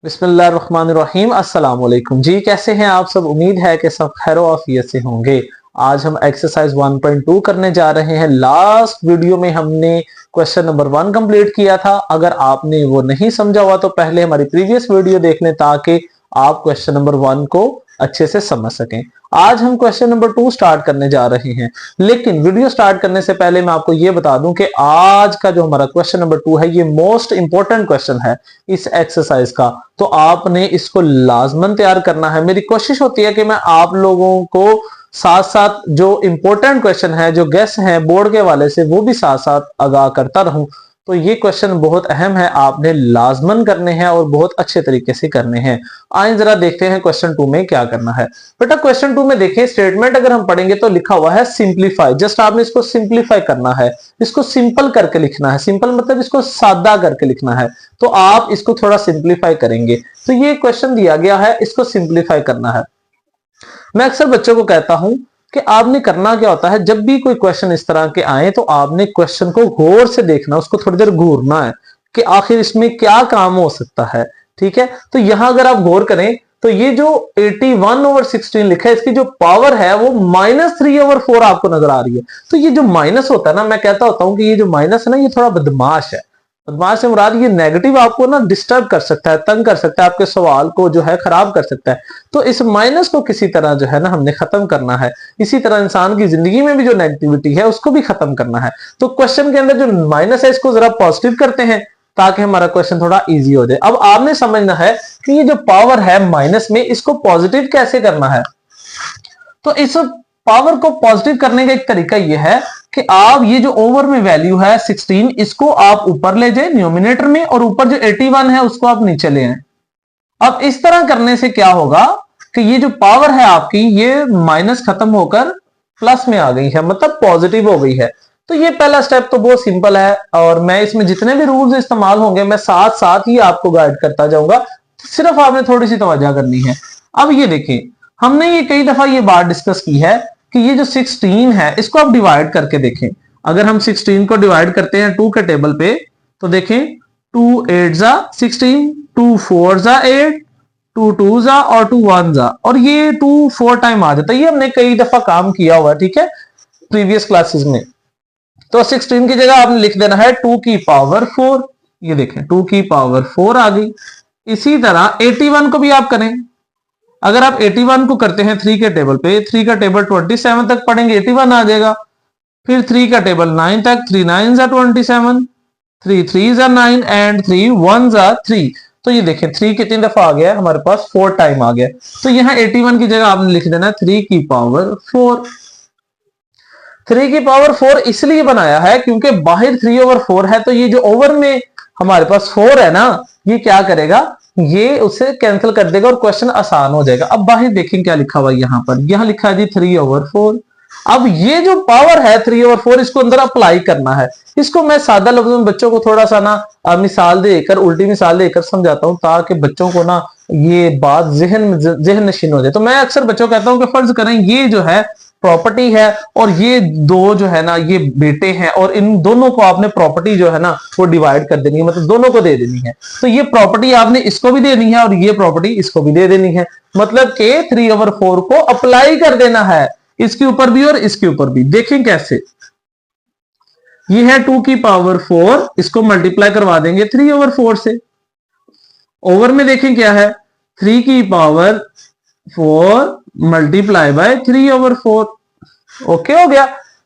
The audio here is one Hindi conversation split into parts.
बिस्मिल्लाहिर्रहमानिर्रहीम अस्सलाम वालेकुम जी। कैसे हैं आप सब? उम्मीद है कि सब खैरो आफियत से होंगे। आज हम एक्सरसाइज 1.2 करने जा रहे हैं। लास्ट वीडियो में हमने क्वेश्चन नंबर 1 कंप्लीट किया था। अगर आपने वो नहीं समझा हुआ तो पहले हमारी प्रीवियस वीडियो देख लें ताकि आप क्वेश्चन नंबर 1 को अच्छे से समझ सकें। आज हम क्वेश्चन नंबर 2 स्टार्ट करने जा रहे हैं, लेकिन वीडियो स्टार्ट करने से पहले मैं आपको यह बता दूं कि आज का जो हमारा क्वेश्चन नंबर 2 है ये मोस्ट इंपॉर्टेंट क्वेश्चन है इस एक्सरसाइज का। तो आपने इसको लाजमन तैयार करना है। मेरी कोशिश होती है कि मैं आप लोगों को साथ साथ जो इंपॉर्टेंट क्वेश्चन है, जो गेस है बोर्ड के हवाले से, वो भी साथ साथ आगाह करता रहूं। तो ये क्वेश्चन बहुत अहम है, आपने लाजमन करने हैं और बहुत अच्छे तरीके से करने हैं। आइए जरा देखते हैं क्वेश्चन 2 में क्या करना है। बेटा क्वेश्चन 2 में देखिए, स्टेटमेंट अगर हम पढ़ेंगे तो लिखा हुआ है सिंप्लीफाई। जस्ट आपने इसको सिंप्लीफाई करना है, इसको सिंपल करके लिखना है। सिंपल मतलब इसको सादा करके लिखना है। तो आप इसको थोड़ा सिंप्लीफाई करेंगे। तो ये क्वेश्चन दिया गया है, इसको सिंप्लीफाई करना है। मैं अक्सर बच्चों को कहता हूं कि आपने करना क्या होता है, जब भी कोई क्वेश्चन इस तरह के आए तो आपने क्वेश्चन को गौर से देखना, उसको थोड़ी देर घूरना है कि आखिर इसमें क्या काम हो सकता है। ठीक है, तो यहां अगर आप गौर करें तो ये जो 81/16 लिखा है, इसकी जो पावर है वो -3/4 आपको नजर आ रही है। तो ये जो माइनस होता है ना, मैं कहता होता हूं कि ये जो माइनस है ना, ये थोड़ा बदमाश है। बदमाश से मुराद ये नेगेटिव आपको ना डिस्टर्ब कर सकता है, तंग कर सकता है, आपके सवाल को जो है खराब कर सकता है। तो इस माइनस को किसी तरह जो है ना हमने खत्म करना है। इसी तरह इंसान की जिंदगी में भी जो नेगेटिविटी है उसको भी खत्म करना है। तो क्वेश्चन के अंदर जो माइनस है इसको जरा पॉजिटिव करते हैं ताकि हमारा क्वेश्चन थोड़ा इजी हो जाए। अब आपने समझना है कि ये जो पावर है माइनस में, इसको पॉजिटिव कैसे करना है। तो इस पावर को पॉजिटिव करने का एक तरीका यह है कि आप ये जो ओवर में वैल्यू है 16, इसको आप ऊपर ले जाए न्यूमिनेटर में, और ऊपर जो 81 है उसको आप नीचे ले आए। अब इस तरह करने से क्या होगा कि ये जो पावर है आपकी, ये माइनस खत्म होकर प्लस में आ गई है, मतलब पॉजिटिव हो गई है। तो ये पहला स्टेप तो बहुत सिंपल है, और मैं इसमें जितने भी रूल्स इस्तेमाल होंगे मैं साथ साथ ही आपको गाइड करता जाऊंगा। सिर्फ आपने थोड़ी सी तवज्जो करनी है। अब ये देखें, हमने ये कई दफा ये बात डिस्कस की है कि ये जो 16 है इसको आप डिवाइड करके देखें। अगर हम 16 को डिवाइड करते हैं 2 के टेबल पे तो देखें 2 8 जा 16, 2 4 जा 8, 2 2 जा और 2 1 जा, और ये 2 4 टाइम आ जाता है। ये हमने कई दफा काम किया हुआ, ठीक है, प्रीवियस क्लासेस में। तो 16 की जगह आपने लिख देना है 2 की पावर 4। ये देखें 2 की पावर 4 आ गई। इसी तरह 81 को भी आप करें। अगर आप 81 को करते हैं 3 के टेबल पे, 3 का टेबल 27 तक पढ़ेंगे 81 आ जाएगा। फिर 3 का टेबल 9 तक, 3 9 जा 27, 3 3 जा 9 एंड 3 1 जा 3। तो ये देखें 3 कितनी दफा आ गया हमारे पास, 4 टाइम आ गया। तो यहाँ 81 की जगह आपने लिख देना 3 की पावर 4। 3 की पावर 4 इसलिए बनाया है क्योंकि बाहर 3/4 है, तो ये जो ओवर में हमारे पास 4 है ना, ये क्या करेगा, ये उसे कैंसिल कर देगा और क्वेश्चन आसान हो जाएगा। अब बाहर देखें क्या लिखा हुआ है, यहाँ पर यहाँ लिखा है जी 3/4। अब ये जो पावर है 3/4, इसको अंदर अप्लाई करना है। इसको मैं सादा लफ्जों में बच्चों को थोड़ा सा ना मिसाल देकर, उल्टी मिसाल देकर समझाता हूं ताकि बच्चों को ना ये बात जहन नशीन हो जाए। तो मैं अक्सर बच्चों को कहता हूं कि फर्ज करें ये जो है प्रॉपर्टी है और ये दो जो है ना ये बेटे हैं, और इन दोनों को आपने प्रॉपर्टी जो है ना वो डिवाइड कर देनी है, मतलब दोनों को दे देनी है। तो ये प्रॉपर्टी आपने इसको भी देनी है और ये प्रॉपर्टी इसको भी दे देनी है, मतलब कि 3/4 को अप्लाई कर देना है इसके ऊपर भी और इसके ऊपर भी। देखें कैसे, ये है 2 की पावर 4, इसको मल्टीप्लाई करवा देंगे 3/4 से। ओवर में देखें क्या है, 3 की पावर 4 मल्टीप्लाई बाय 3/4। ओके हो गया।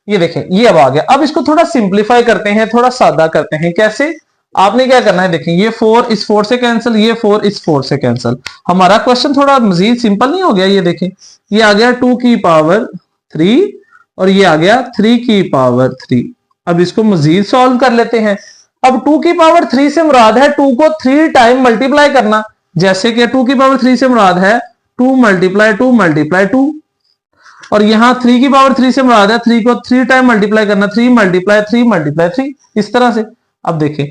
ये देखें ये अब आ गया। अब इसको थोड़ा सिंप्लीफाई करते हैं, थोड़ा सादा करते हैं। कैसे, आपने क्या करना है, देखें ये 4 इस 4 से कैंसिल, ये 4 इस 4 से कैंसिल। हमारा क्वेश्चन थोड़ा मजीद सिंपल नहीं हो गया। ये देखें ये आ गया 2 की पावर 3 और ये आ गया 3 की पावर 3। अब इसको मजीद सॉल्व कर लेते हैं। अब 2 की पावर 3 से मुराद है 2 को 3 टाइम मल्टीप्लाई करना। जैसे कि 2 की पावर 3 से मुराद है 2 मल्टीप्लाई 2 मल्टीप्लाई 2, और यहां 3 की पावर 3 से मुराद है 3 को 3 टाइम मल्टीप्लाई करना, 3 मल्टीप्लाई 3 मल्टीप्लाई 3, इस तरह से। अब देखें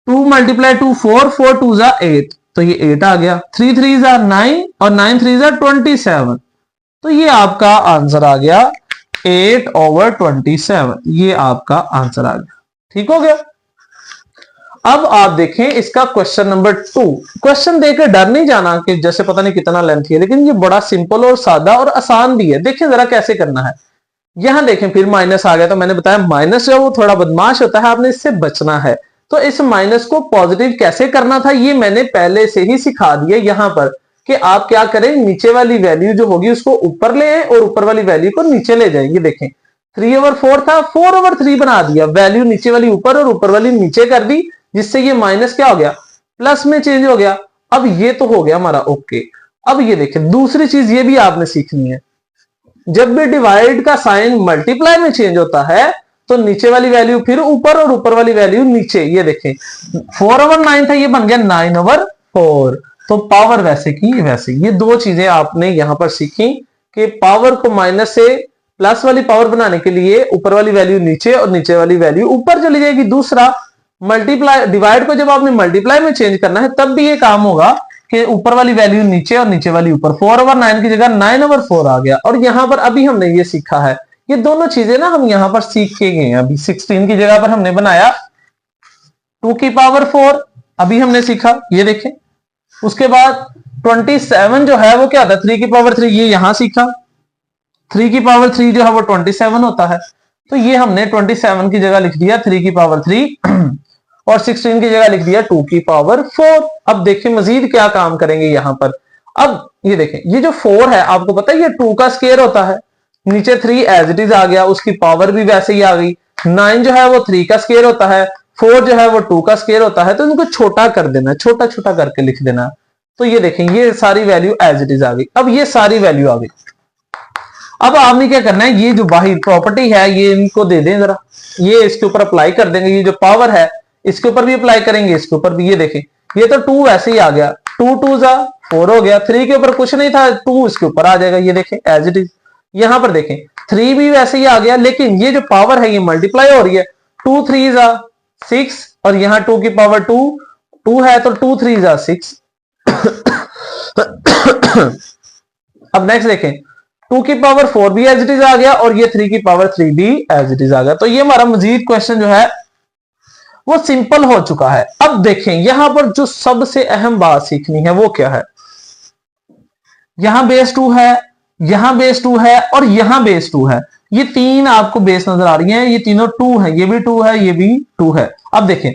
2 मल्टीप्लाई 2 4, 4 2 जा 8, तो ये 8 आ गया। 3 3 जा 9 और 9 3 जा 27, तो ये आपका आंसर आ गया 8/27। ये आपका आंसर आ गया। ठीक हो गया। अब आप देखें इसका क्वेश्चन नंबर 2। क्वेश्चन देकर डर नहीं जाना कि जैसे पता नहीं कितना लेंथी है, लेकिन ये बड़ा सिंपल और सादा और आसान भी है। देखें जरा कैसे करना है। यहां देखें फिर माइनस आ गया, तो मैंने बताया माइनस जो वो थोड़ा बदमाश होता है, आपने इससे बचना है। तो इस माइनस को पॉजिटिव कैसे करना था ये मैंने पहले से ही सिखा दिया यहां पर, कि आप क्या करें, नीचे वाली वैल्यू जो होगी उसको ऊपर ले आए और ऊपर वाली वैल्यू को नीचे ले जाएंगे। देखें 3/4 था, 4/3 बना दिया, वैल्यू नीचे वाली ऊपर और ऊपर वाली नीचे कर दी, जिससे ये माइनस क्या हो गया, प्लस में चेंज हो गया। अब ये तो हो गया हमारा ओके। अब ये देखें दूसरी चीज ये भी आपने सीखनी है, जब भी डिवाइड का साइन मल्टीप्लाई में चेंज होता है तो नीचे वाली वैल्यू फिर ऊपर और ऊपर वाली वैल्यू नीचे। ये देखें 4/9 था, ये बन गया 9/4। तो पावर वैसे की वैसे। ये दो चीजें आपने यहां पर सीखी कि पावर को माइनस से प्लस वाली पावर बनाने के लिए ऊपर वाली वैल्यू नीचे और नीचे वाली वैल्यू ऊपर चली जाएगी। दूसरा, मल्टीप्लाई डिवाइड को जब आपने मल्टीप्लाई में चेंज करना है तब भी ये काम होगा कि ऊपर वाली वैल्यू नीचे और नीचे वाली ऊपर। 4/9 की जगह 9/4 आ गया। और यहां पर अभी हमने ये सीखा है, ये दोनों चीजें ना हम यहां पर सीख के गए हैं। अभी 16 की जगह पर हमने बनाया 2/4, अभी हमने सीखा, ये देखें। उसके बाद 27 जो है वो क्या था, 3/3, ये यहां सीखा। 3/3 जो है वो 27 होता है, तो ये हमने 27 की जगह लिख दिया 3/3 और 16 की जगह लिख दिया 2/4। अब देखिए मजीद क्या काम करेंगे यहां पर। अब ये देखें, ये जो 4 है आपको पता है ये 2 का स्केयर होता है, नीचे 3 एज इट इज आ गया, उसकी पावर भी वैसे ही आ गई। 9 जो है वो 3 का स्केयर होता है, 4 जो है वो 2 का स्केयर होता है, तो इनको छोटा कर देना, छोटा छोटा करके लिख देना। तो ये देखें ये सारी वैल्यू एज इट इज आ गई। अब ये सारी वैल्यू आ गई। अब आपने क्या करना है, ये जो बाहर प्रॉपर्टी है ये इनको दे दें जरा, ये इसके ऊपर अप्लाई कर देंगे। ये जो पावर है इसके ऊपर भी अप्लाई करेंगे, इसके ऊपर भी। ये देखें ये तो 2 वैसे ही आ गया, 2 2 4 हो गया, 3 के ऊपर कुछ नहीं था, 2 इसके ऊपर आ जाएगा। ये देखें एज इट इज। यहां पर देखें 3 भी वैसे ही आ गया, लेकिन ये जो पावर है ये मल्टीप्लाई हो रही है। 2 3 6 और यहां 2 है तो 2 3 6। अब नेक्स्ट देखें 2/4 भी एज इट इज आ गया और ये 3/3 भी एज इट इज आ गया। तो ये हमारा मजीद क्वेश्चन जो है वो सिंपल हो चुका है। अब देखें यहां पर जो सबसे अहम बात सीखनी है वो क्या है, यहां बेस 2 है, यहां बेस 2 है और यहां बेस 2 है। ये तीन आपको बेस नजर आ रही हैं, ये तीनों 2 है, ये भी 2 है, ये भी 2 है। अब देखें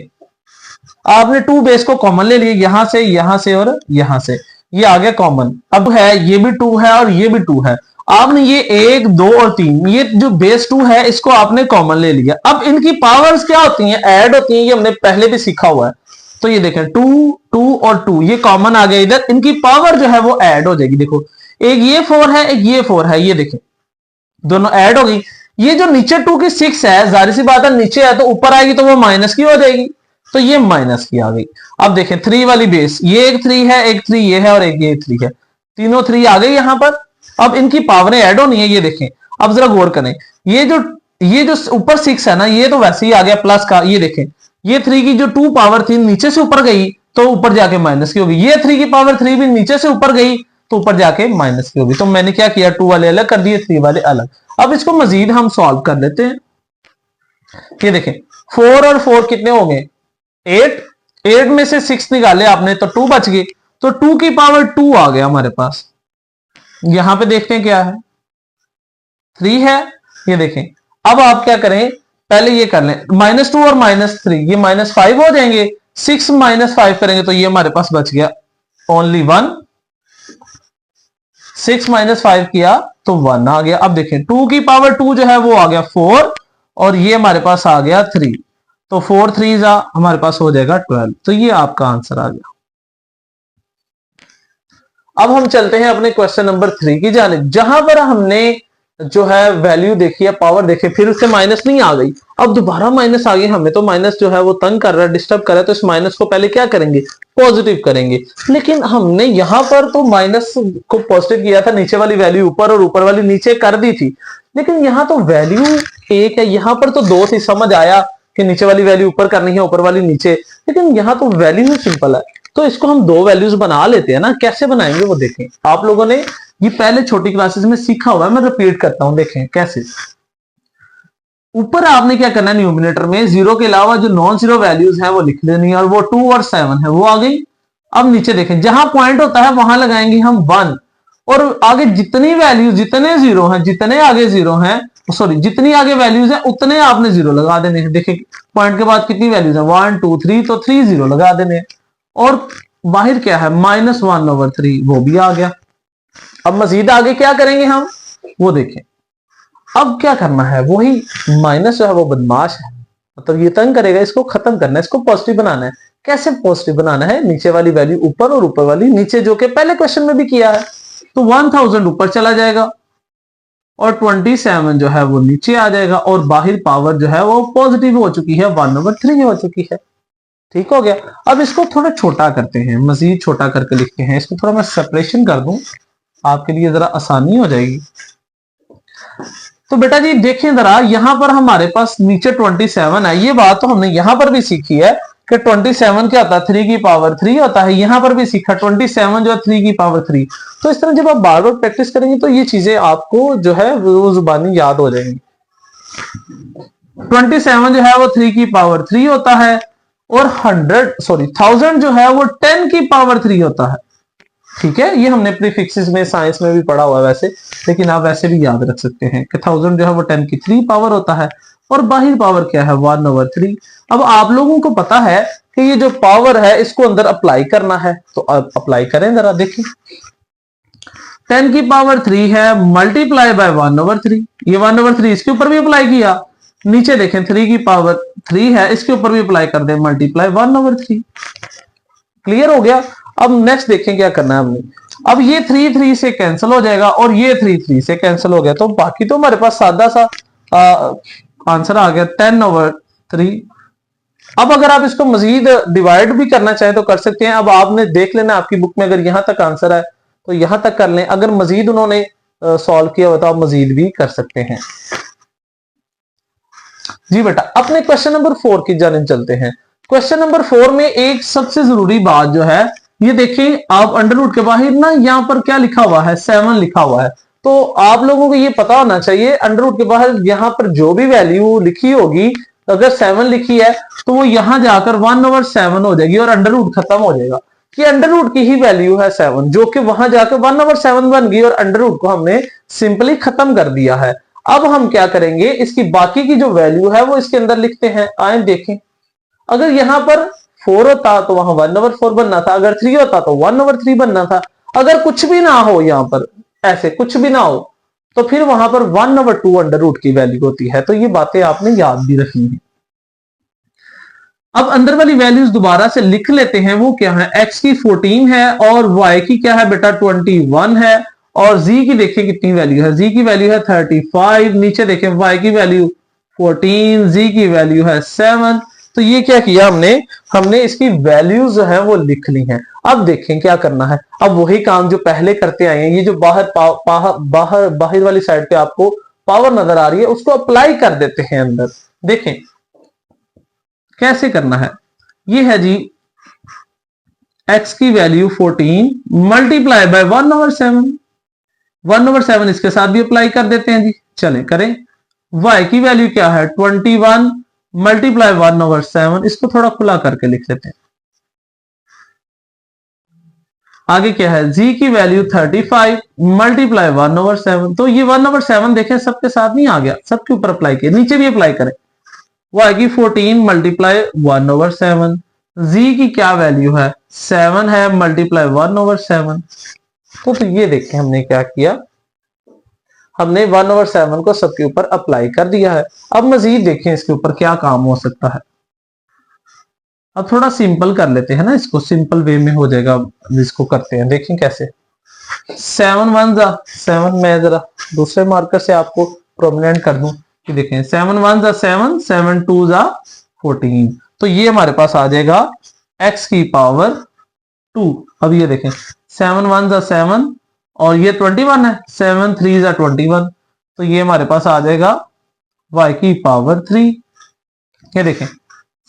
आपने 2 बेस को कॉमन ले लिए, यहां से और यहां से, ये आ गया कॉमन। अब है ये भी 2 है और ये भी 2 है। आपने ये 1 2 और 3 ये जो बेस 2 है इसको आपने कॉमन ले लिया। अब इनकी पावर्स क्या होती हैं, ऐड होती हैं, ये हमने पहले भी सीखा हुआ है। तो ये देखें 2 2 और 2 ये कॉमन आ गया इधर, इनकी पावर जो है वो ऐड हो जाएगी। देखो एक ये 4 है, एक ये 4 है, ये देखें दोनों ऐड हो गई। ये जो नीचे 2 की 6 है, जाहिर सी बात है नीचे है तो ऊपर आएगी तो वो माइनस की हो जाएगी, तो ये माइनस की आ गई। अब देखें 3 वाली बेस, ये एक 3 है, एक 3 ये है और एक ये 3 है, तीनों 3 आ गई यहां पर। अब इनकी पावरें ऐड होनी है, ये देखें। अब जरा गौर करें, ये जो ऊपर 6 है ना, ये तो वैसे ही आ गया प्लस का। ये देखें ये 3 की जो 2 पावर थी नीचे से ऊपर गई तो ऊपर जाके माइनस की होगी, ये 3/3 भी नीचे से ऊपर गई तो ऊपर जाके माइनस की होगी। तो मैंने क्या किया, 2 वाले अलग कर दिए, 3 वाले अलग। अब इसको मजीद हम सॉल्व कर लेते हैं। ये देखें 4 और 4 कितने हो गए, 8 में से 6 निकाले आपने तो 2 बच गए, तो 2/2 आ गया हमारे पास। यहां पे देखते हैं क्या है, 3 है। ये देखें अब आप क्या करें, पहले ये कर लें -2 और -3 ये -5 हो जाएंगे। 6 -5 करेंगे तो ये हमारे पास बच गया ओनली 1। 6 -5 किया तो 1 आ गया। अब देखें 2/2 जो है वो आ गया 4 और ये हमारे पास आ गया 3, तो 4 3 हमारे पास हो जाएगा 12। तो ये आपका आंसर आ गया। अब हम चलते हैं अपने क्वेश्चन नंबर 3 की जानिब, जहां पर हमने जो है वैल्यू देखी है, पावर देखे, फिर उससे माइनस नहीं आ गई, अब दोबारा माइनस आ गई। हमें तो माइनस जो है वो तंग कर रहा है, डिस्टर्ब कर रहा है, तो इस माइनस को पहले क्या करेंगे, पॉजिटिव करेंगे। लेकिन हमने यहां पर तो माइनस को पॉजिटिव किया था, नीचे वाली वैल्यू ऊपर और ऊपर वाली नीचे कर दी थी, लेकिन यहां तो वैल्यू एक है, यहां पर तो 2 थी। समझ आया कि नीचे वाली वैल्यू ऊपर करनी है, ऊपर वाली नीचे, लेकिन यहां तो वैल्यू ही सिंपल है। तो इसको हम 2 वैल्यूज बना लेते हैं ना, कैसे बनाएंगे वो देखें। आप लोगों ने ये पहले छोटी क्लासेस में सीखा हुआ है, मैं रिपीट करता हूं, देखें कैसे। ऊपर आपने क्या करना है, न्यूमिनेटर में जीरो के अलावा जो नॉन जीरो वैल्यूज हैं वो लिख लेनी है, और वो 2 और 7 है वो आ गई। अब नीचे देखें, जहां पॉइंट होता है वहां लगाएंगे हम 1, और आगे जितनी वैल्यूज, जितने जीरो हैं, जितने आगे जीरो हैं, सॉरी जितनी आगे वैल्यूज हैं उतने आपने जीरो लगा देने हैं। देखिए पॉइंट के बाद कितनी वैल्यूज है, 1 2 3, तो 3 जीरो लगा देने हैं। और बाहर क्या है, -1/3, वो भी आ गया। अब मजीद आगे क्या करेंगे हम, वो देखें। अब क्या करना है, वही माइनस जो है वो बदमाश है, मतलब ये तंग करेगा, इसको खत्म करना है, इसको पॉजिटिव बनाना है। कैसे पॉजिटिव बनाना है, नीचे वाली वैल्यू ऊपर और ऊपर वाली नीचे, जो कि पहले क्वेश्चन में भी किया है। तो 1000 ऊपर चला जाएगा और 27 जो है वो नीचे आ जाएगा, और बाहर पावर जो है वो पॉजिटिव हो चुकी है, 1/3 हो चुकी है। ठीक हो गया। अब इसको थोड़ा छोटा करते हैं, मजीद छोटा करके लिखते हैं। इसको थोड़ा मैं सेपरेशन कर दूं, आपके लिए जरा आसानी हो जाएगी। तो बेटा जी देखें जरा, यहां पर हमारे पास नीचे 27 है। ये बात तो हमने यहां पर भी सीखी है कि 27 क्या होता है, 3 की पावर 3 होता है। यहां पर भी सीखा 27 जो है 3 की पावर 3। तो इस तरह जब आप बार बार प्रैक्टिस करेंगे तो ये चीजें आपको जो है वो जुबानी याद हो जाएंगी। 27 जो है वो 3 की पावर 3 होता है, और 1000 जो है वो 10 की पावर 3 होता है। ठीक है, ये हमने प्रीफिक्सेस में साइंस में भी पढ़ा हुआ है वैसे, लेकिन आप वैसे भी याद रख सकते हैं कि 1000 जो है वो 10 की 3 पावर होता है, और बाहर पावर क्या है, 1/3। अब आप लोगों को पता है कि ये जो पावर है इसको अंदर अप्लाई करना है, तो अप्लाई करें जरा। देखिए 10 की पावर 3 है, मल्टीप्लाई बाय 1/3। ये 1/3 इसके ऊपर भी अप्लाई किया। नीचे देखें 3 की पावर 3 है, इसके ऊपर भी अप्लाई कर दें, मल्टीप्लाई 1/3। क्लियर हो गया। अब नेक्स्ट देखें क्या करना है हमने। अब ये 3 3 से कैंसिल हो जाएगा, और ये 3 3 से कैंसिल हो गया, तो बाकी तो हमारे पास सादा सा आंसर आ गया, 10/3। अब अगर आप इसको मजीद डिवाइड भी करना चाहें तो कर सकते हैं। अब आपने देख लेना आपकी बुक में, अगर यहां तक आंसर है तो यहां तक कर लें। अगर मजीद उन्होंने सॉल्व किया हो तो आप मजीद भी कर सकते हैं। जी बेटा, अपने क्वेश्चन नंबर 4 की जानिब चलते हैं। क्वेश्चन नंबर 4 में एक सबसे जरूरी बात जो है, ये देखिए आप अंडर रूट के बाहर ना यहाँ पर क्या लिखा हुआ है, 7 लिखा हुआ है। तो आप लोगों को ये पता होना चाहिए अंडर रूट के बाहर यहाँ पर जो भी वैल्यू लिखी होगी, अगर 7 लिखी है तो वो यहां जाकर 1/7 हो जाएगी और अंडर रूट खत्म हो जाएगा। कि अंडर रूट की ही वैल्यू है 7, जो कि वहां जाकर 1/7 बन गई, और अंडर रूट को हमने सिंपली खत्म कर दिया है। अब हम क्या करेंगे, इसकी बाकी की जो वैल्यू है वो इसके अंदर लिखते हैं। आए देखें, अगर यहां पर 4 होता तो वहां 1/4 बनना था, अगर 3 होता तो 1/3 बनना था। अगर कुछ भी ना हो, यहां पर ऐसे कुछ भी ना हो, तो फिर वहां पर 1/2 अंडर रूट की वैल्यू होती है। तो ये बातें आपने याद भी रखनी है। अब अंदर वाली वैल्यूज दोबारा से लिख लेते हैं। वो क्या है, x की 14 है, और y की क्या है बेटा 21 है, और z की देखिए कितनी वैल्यू है, z की वैल्यू है 35। नीचे देखें y की वैल्यू 14, z की वैल्यू है 7। तो ये क्या किया हमने, हमने इसकी वैल्यूज जो है वो लिख ली हैं। अब देखें क्या करना है। अब वही काम जो पहले करते आए हैं, ये जो बाहर वाली साइड पे आपको पावर नजर आ रही है, उसको अप्लाई कर देते हैं अंदर। देखें कैसे करना है। ये है जी x की वैल्यू 14 मल्टीप्लाई बाय 1/7। 1/7 इसके साथ भी अप्लाई कर देते हैं जी, चलें करें। y की वैल्यू क्या है 21 मल्टीप्लाई 1/7। इसको थोड़ा खुला करके लिख लेते हैं। आगे क्या है, z की वैल्यू 35 मल्टीप्लाई 1/7। तो ये 1/7 देखें सबके साथ नहीं आ गया, सबके ऊपर अप्लाई किया, नीचे भी अप्लाई करें। y की 14 मल्टीप्लाई 1/7। z की क्या वैल्यू है 7 है, मल्टीप्लाई 1/7। तो ये देखें हमने क्या किया, हमने 1/7 को सबके ऊपर अप्लाई कर दिया है। अब मजीद देखें इसके ऊपर क्या काम हो सकता है। अब थोड़ा सिंपल कर लेते हैं ना, इसको सिंपल वे में हो जाएगा जिसको करते हैं। देखें कैसे, 7 1 जा 7, मैं जरा दूसरे मार्कर से आपको प्रोमिनेंट कर दूं कि देखें 7 1 जा 7, 7 2 जा 14। तो ये हमारे पास आ जाएगा x की पावर 2। अब ये देखें 7 1 जा 7, और ये 21 है, 7 3 जा 21। तो ये हमारे पास आ जाएगा y की पावर 3। ये देखें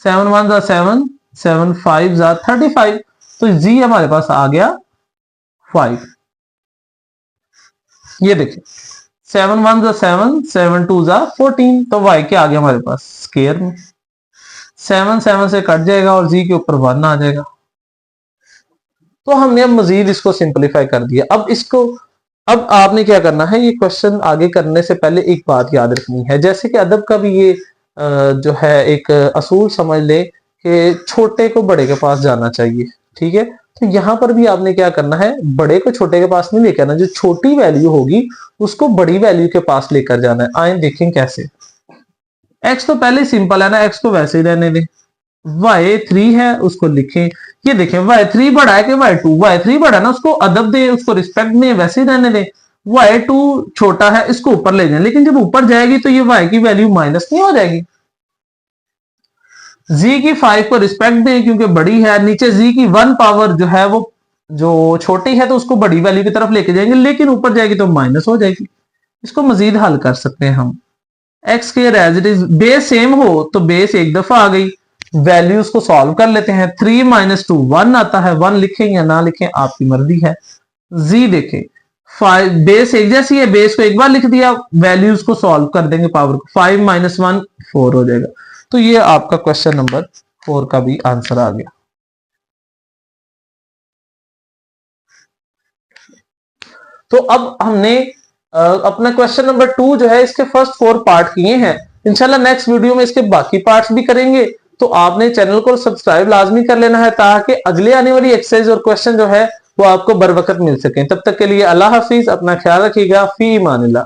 7 1 जा 7, 7 5 जा 35। तो z हमारे पास आ गया 5। ये देखिए 7 1 7, 7 2 14, तो y क्या आ गया हमारे पास स्केयर में, 7 7 से कट जाएगा और z के ऊपर 1 आ जाएगा। तो हमने अब मजीद इसको सिंपलीफाई कर दिया। अब आपने क्या करना है, ये क्वेश्चन आगे करने से पहले एक बात याद रखनी है, जैसे कि अदब का भी ये जो है एक असूल समझ ले कि छोटे को बड़े के पास जाना चाहिए, ठीक है। तो यहां पर भी आपने क्या करना है, बड़े को छोटे के पास नहीं लेकर आना, जो छोटी वैल्यू होगी उसको बड़ी वैल्यू के पास लेकर जाना है। आए देखें कैसे। एक्स तो पहले सिंपल है ना, एक्स को वैसे ही रहने दें। y3 है उसको लिखें, ये देखें y3 बड़ा है कि y2, y3 बड़ा है ना, उसको अदब दे, उसको रिस्पेक्ट दें, वैसे ही रहने दें। y2 छोटा है, इसको ऊपर ले जाएं, लेकिन जब ऊपर जाएगी तो ये y की वैल्यू माइनस नहीं हो जाएगी। z की 5 को रिस्पेक्ट दें क्योंकि बड़ी है, नीचे z की 1 पावर जो है वो जो छोटी है तो उसको बड़ी वैल्यू की तरफ लेके जाएंगे, लेकिन ऊपर जाएगी तो माइनस हो जाएगी। इसको मजीद हल कर सकते हैं हम। X square as it is, base same हो तो बेस एक दफा आ गई, वैल्यूज को सॉल्व कर लेते हैं। 3 - 2 1 आता है, 1 लिखें या ना लिखें आपकी मर्जी है। जी देखें 5, बेस एक जैसी है, बेस को एक बार लिख दिया, वैल्यूज को सॉल्व कर देंगे, पावर को 5 - 1 4 हो जाएगा। तो ये आपका क्वेश्चन नंबर 4 का भी आंसर आ गया। तो अब हमने अपना क्वेश्चन नंबर 2 जो है इसके फर्स्ट 4 पार्ट किए हैं। इंशाल्लाह नेक्स्ट वीडियो में इसके बाकी पार्ट्स भी करेंगे। तो आपने चैनल को सब्सक्राइब लाजमी कर लेना है ताकि अगले आने वाली एक्सरसाइज और क्वेश्चन जो है वो आपको बर वक्त मिल सके। तब तक के लिए अल्लाह हाफिज, अपना ख्याल रखिएगा, फी ईमानिल्लाह।